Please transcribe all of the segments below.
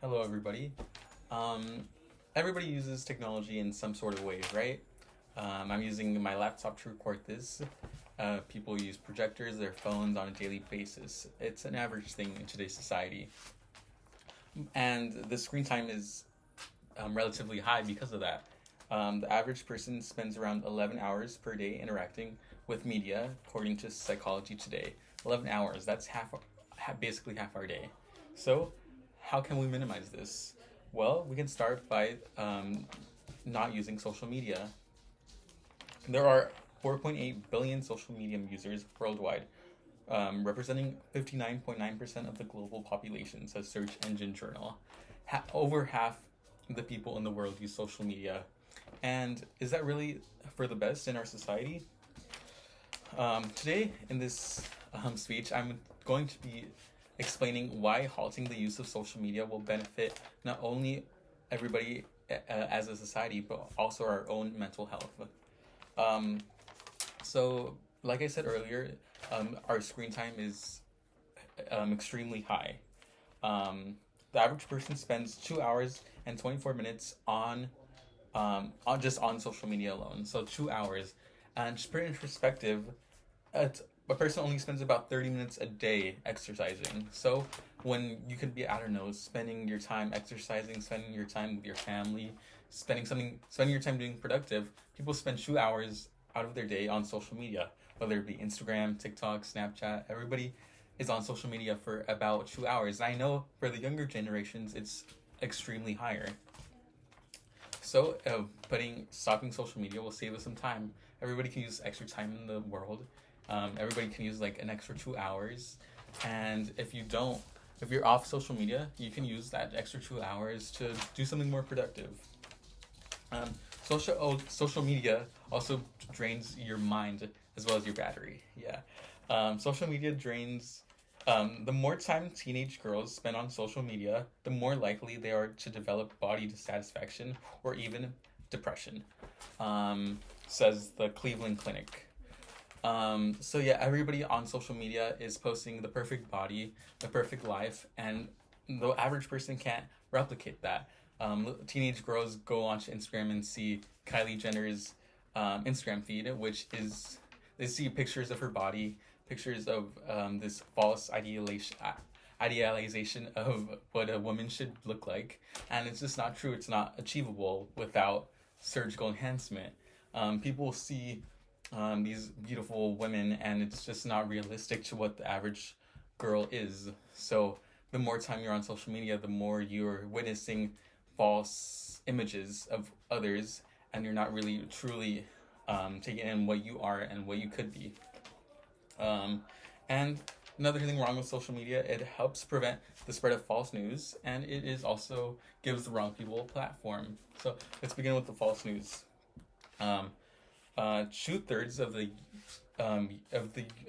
Hello, everybody. Um, Everybody uses technology in some sort of way, right? I'm using my laptop to record this. People use projectors, their phones on a daily basis. It's an average thing in today's society. And the screen time is relatively high because of that. The average person spends around 11 hours per day interacting with media, according to Psychology Today. 11 hours, that's basically half our day. So, how can we minimize this? Well, we can start by not using social media. There are 4.8 billion social media users worldwide, representing 59.9% of the global population, says Search Engine Journal. Over half the people in the world use social media. And is that really for the best in our society? Today, in this speech, I'm going to be explaining why halting the use of social media will benefit not only everybody as a society, but also our own mental health. Um, so, like I said earlier, our screen time is extremely high. The average person spends 2 hours and 24 minutes on just on social media alone. So 2 hours, and just put it in perspective, a person only spends about 30 minutes a day exercising. So when you could be, I don't know, spending your time exercising, spending your time with your family, spending your time doing productive, people spend 2 hours out of their day on social media, whether it be Instagram, TikTok, Snapchat. Everybody is on social media for about 2 hours. And I know for the younger generations, it's extremely higher. So, stopping social media will save us some time. Everybody can use extra time in the world. Everybody can use like an extra 2 hours. And if you're off social media, you can use that extra 2 hours to do something more productive. Um, social media also drains your mind as well as your battery. Yeah. Social media drains. The more time teenage girls spend on social media, the more likely they are to develop body dissatisfaction or even depression, says the Cleveland Clinic. So yeah, everybody on social media is posting the perfect body, the perfect life, and the average person can't replicate that. Teenage girls go onto Instagram and see Kylie Jenner's Instagram feed, which is they see pictures of her body, pictures of this false idealization of what a woman should look like, and it's just not true. It's not achievable without surgical enhancement. People see these beautiful women, and it's just not realistic to what the average girl is. So the more time you're on social media, the more you're witnessing false images of others, and you're not really truly taking in what you are and what you could be. Um, and another thing wrong with social media, it helps prevent the spread of false news, and it is also gives the wrong people a platform. So let's begin with the false news. Um, 2/3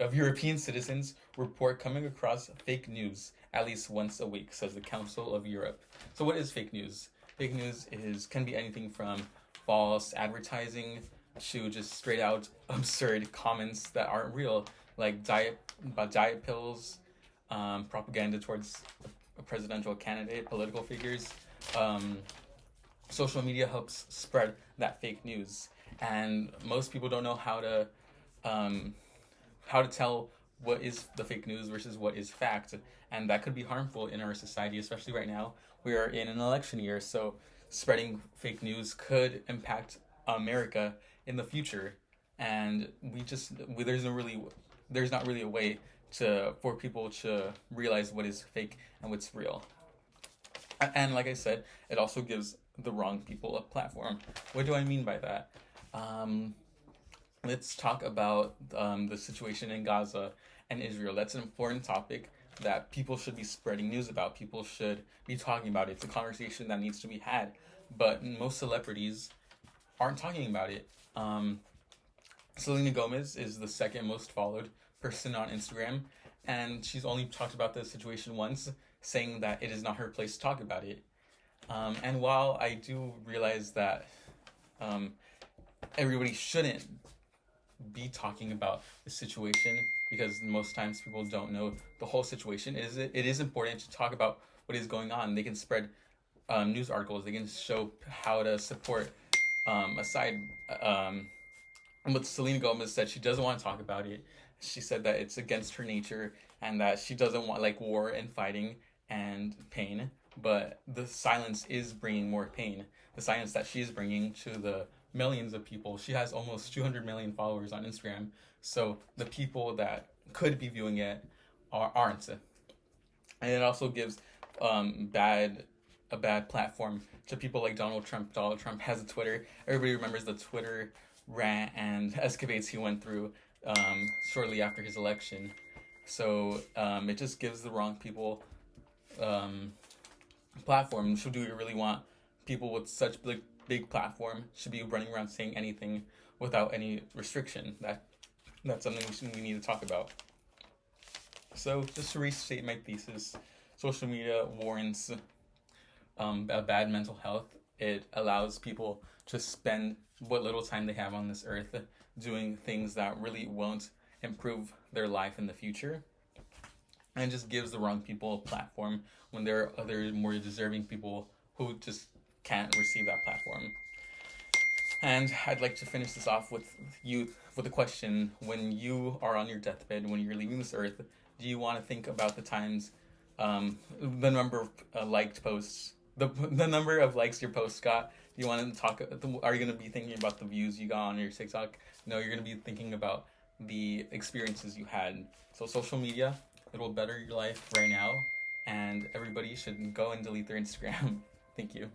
of European citizens report coming across fake news at least once a week, says the Council of Europe. So, what is fake news? Fake news can be anything from false advertising to just straight out absurd comments that aren't real, like diet pills, propaganda towards a presidential candidate, political figures. Um, Social media helps spread that fake news, and most people don't know um, how to tell what is the fake news versus what is fact, and that could be harmful in our society, especially right now. We are in an election year, so spreading fake news could impact America in the future, and there's not really a way to for people to realize what is fake and what's real. And like I said, it also gives the wrong people a platform. What do I mean by that? Um, let's talk about the situation in Gaza and Israel. That's an important topic that people should be spreading news about. People should be talking about it. It's a conversation that needs to be had. But most celebrities aren't talking about it. Selena Gomez is the second most followed person on Instagram, and she's only talked about the situation once, saying that it is not her place to talk about it. And while I do realize that um, everybody shouldn't be talking about the situation, because most times people don't know the whole situation, it is important to talk about what is going on. They can spread news articles. They can show how to support aside what Selena Gomez said. She doesn't want to talk about it. She said that it's against her nature and that she doesn't want like war and fighting and pain. But the silence is bringing more pain. The silence that she's bringing to the millions of people. She has almost 200 million followers on Instagram. So the people that could be viewing it aren't. And it also gives a bad platform to people like Donald Trump. Donald Trump has a Twitter. Everybody remembers the Twitter rant and escapades he went through shortly after his election. So it just gives the wrong people platform. So do you really want people with such big platform should be running around saying anything without any restriction? That's something we need to talk about. So just to restate my thesis, social media warrants a bad mental health. It allows people to spend what little time they have on this earth doing things that really won't improve their life in the future, and just gives the wrong people a platform when there are other more deserving people who just can't receive that platform. And I'd like to finish this off with a question. When you are on your deathbed, when you're leaving this earth, do you want to think about the times, the number of liked posts, the number of likes your post got? Do you want to talk? Are you going to be thinking about the views you got on your TikTok? No, you're going to be thinking about the experiences you had. So social media, it will better your life right now, and everybody should go and delete their Instagram. Thank you.